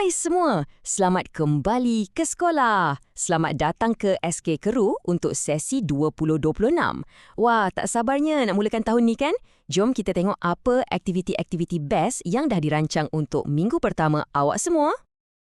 Hai semua, selamat kembali ke sekolah. Selamat datang ke SK Keru untuk sesi 2026. Wah, tak sabarnya nak mulakan tahun ni kan? Jom kita tengok apa aktiviti-aktiviti best yang dah dirancang untuk minggu pertama awak semua.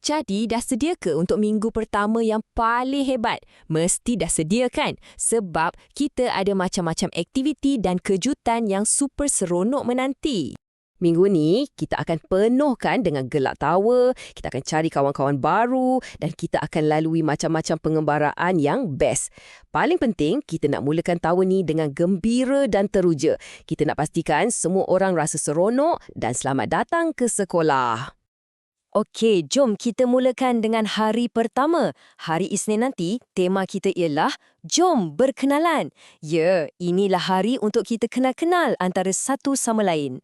Jadi, dah sedia ke untuk minggu pertama yang paling hebat? Mesti dah sedia kan? Sebab kita ada macam-macam aktiviti dan kejutan yang super seronok menanti. Minggu ni, kita akan penuhkan dengan gelak tawa, kita akan cari kawan-kawan baru dan kita akan lalui macam-macam pengembaraan yang best. Paling penting, kita nak mulakan tahun ni dengan gembira dan teruja. Kita nak pastikan semua orang rasa seronok dan selamat datang ke sekolah. Okey, jom kita mulakan dengan hari pertama. Hari Isnin nanti, tema kita ialah Jom Berkenalan. Ya, inilah hari untuk kita kenal-kenal antara satu sama lain.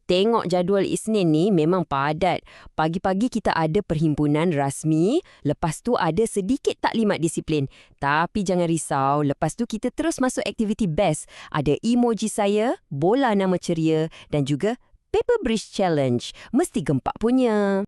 Tengok jadual Isnin ni memang padat. Pagi-pagi kita ada perhimpunan rasmi, lepas tu ada sedikit taklimat disiplin. Tapi jangan risau, lepas tu kita terus masuk aktiviti best. Ada emoji saya, bola nama ceria dan juga Paper Bridge Challenge. Mesti gempak punya.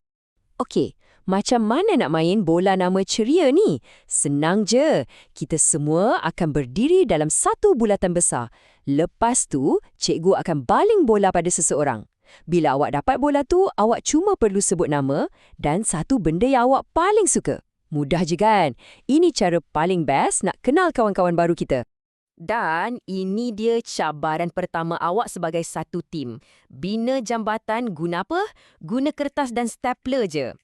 Okey, macam mana nak main bola nama ceria ni? Senang je. Kita semua akan berdiri dalam satu bulatan besar. Lepas tu, cikgu akan baling bola pada seseorang. Bila awak dapat bola tu, awak cuma perlu sebut nama dan satu benda yang awak paling suka. Mudah je kan? Ini cara paling best nak kenal kawan-kawan baru kita. Dan ini dia cabaran pertama awak sebagai satu tim. Bina jambatan guna apa? Guna kertas dan stapler je.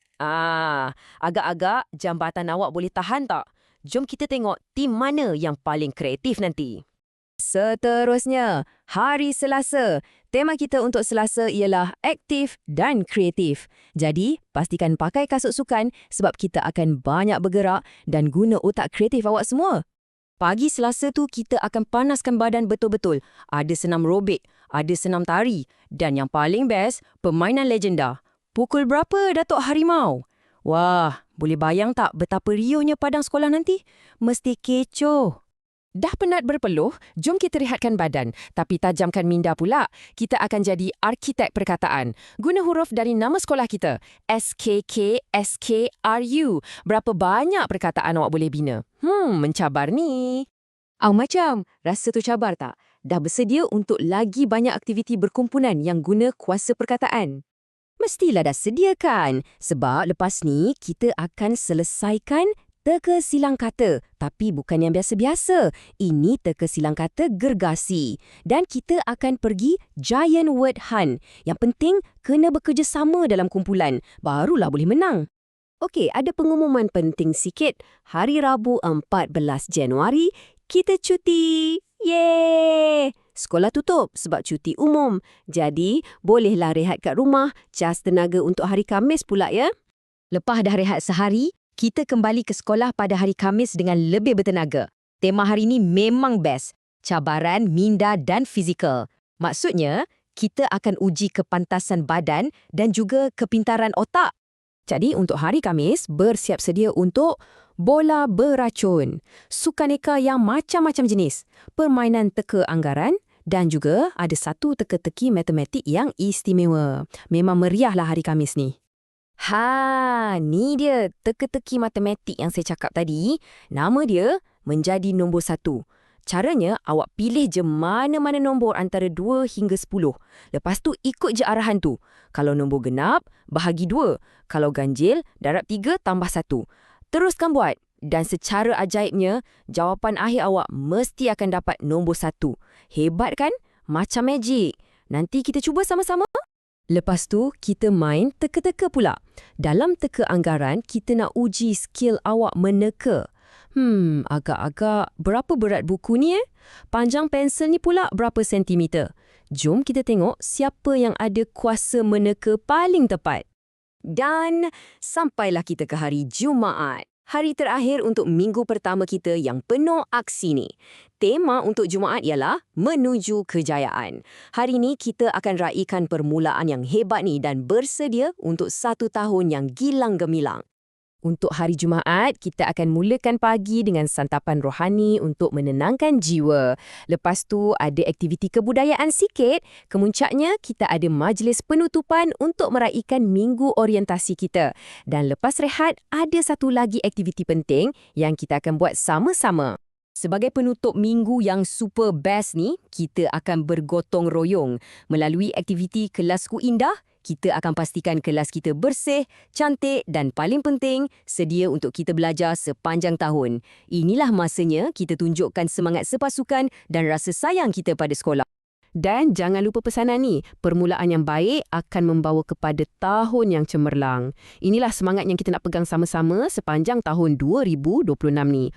Agak-agak jambatan awak boleh tahan tak? Jom kita tengok tim mana yang paling kreatif nanti. Seterusnya, hari Selasa. Tema kita untuk Selasa ialah aktif dan kreatif. Jadi, pastikan pakai kasut sukan sebab kita akan banyak bergerak dan guna otak kreatif awak semua. Pagi Selasa tu kita akan panaskan badan betul-betul. Ada senam robik, ada senam tari dan yang paling best, permainan legenda. Pukul berapa Datuk Harimau? Wah, boleh bayang tak betapa rionya padang sekolah nanti? Mesti kecoh. Dah penat berpeluh, jom kita rehatkan badan. Tapi tajamkan minda pula. Kita akan jadi arkitek perkataan. Guna huruf dari nama sekolah kita. SKK, SKRU. Berapa banyak perkataan awak boleh bina? Mencabar ni. Macam, rasa tu cabar tak? Dah bersedia untuk lagi banyak aktiviti berkumpulan yang guna kuasa perkataan? Mestilah dah sedia kan? Sebab lepas ni, kita akan selesaikan teka silang kata, tapi bukan yang biasa-biasa. Ini teka silang kata gergasi. Dan kita akan pergi Giant Word Hunt. Yang penting, kena bekerjasama dalam kumpulan. Barulah boleh menang. Okey, ada pengumuman penting sikit. Hari Rabu 14 Januari, kita cuti. Yeay! Sekolah tutup sebab cuti umum. Jadi, bolehlah rehat kat rumah, cas tenaga untuk hari Khamis pula ya. Lepas dah rehat sehari, kita kembali ke sekolah pada hari Khamis dengan lebih bertenaga. Tema hari ini memang best. Cabaran, minda dan fizikal. Maksudnya, kita akan uji kepantasan badan dan juga kepintaran otak. Jadi, untuk hari Khamis, bersiap sedia untuk bola beracun, sukaneka yang macam-macam jenis, permainan teka anggaran dan juga ada satu teka-teki matematik yang istimewa. Memang meriahlah hari Khamis ni. Ni dia teka-teki matematik yang saya cakap tadi. Nama dia menjadi nombor 1. Caranya, awak pilih je mana-mana nombor antara 2 hingga 10. Lepas tu, ikut je arahan tu. Kalau nombor genap, bahagi 2. Kalau ganjil, darab 3 tambah 1. Teruskan buat. Dan secara ajaibnya, jawapan akhir awak mesti akan dapat nombor 1. Hebat kan? Macam magic. Nanti kita cuba sama-sama. Lepas tu, kita main teka-teka pula. Dalam teka anggaran, kita nak uji skill awak meneka. Agak-agak berapa berat buku ni Panjang pensel ni pula berapa sentimeter? Jom kita tengok siapa yang ada kuasa meneka paling tepat. Dan sampailah kita ke hari Jumaat. Hari terakhir untuk minggu pertama kita yang penuh aksi ni. Tema untuk Jumaat ialah Menuju Kejayaan. Hari ini kita akan raikan permulaan yang hebat ni dan bersedia untuk 1 tahun yang gilang gemilang. Untuk hari Jumaat, kita akan mulakan pagi dengan santapan rohani untuk menenangkan jiwa. Lepas tu ada aktiviti kebudayaan sikit. Kemuncaknya, kita ada majlis penutupan untuk meraihkan minggu orientasi kita. Dan lepas rehat, ada satu lagi aktiviti penting yang kita akan buat sama-sama. Sebagai penutup minggu yang super best ni, kita akan bergotong royong. Melalui aktiviti Kelasku Indah, kita akan pastikan kelas kita bersih, cantik dan paling penting, sedia untuk kita belajar sepanjang tahun. Inilah masanya kita tunjukkan semangat sepasukan dan rasa sayang kita pada sekolah. Dan jangan lupa pesanan ni, permulaan yang baik akan membawa kepada tahun yang cemerlang. Inilah semangat yang kita nak pegang sama-sama sepanjang tahun 2026 ni.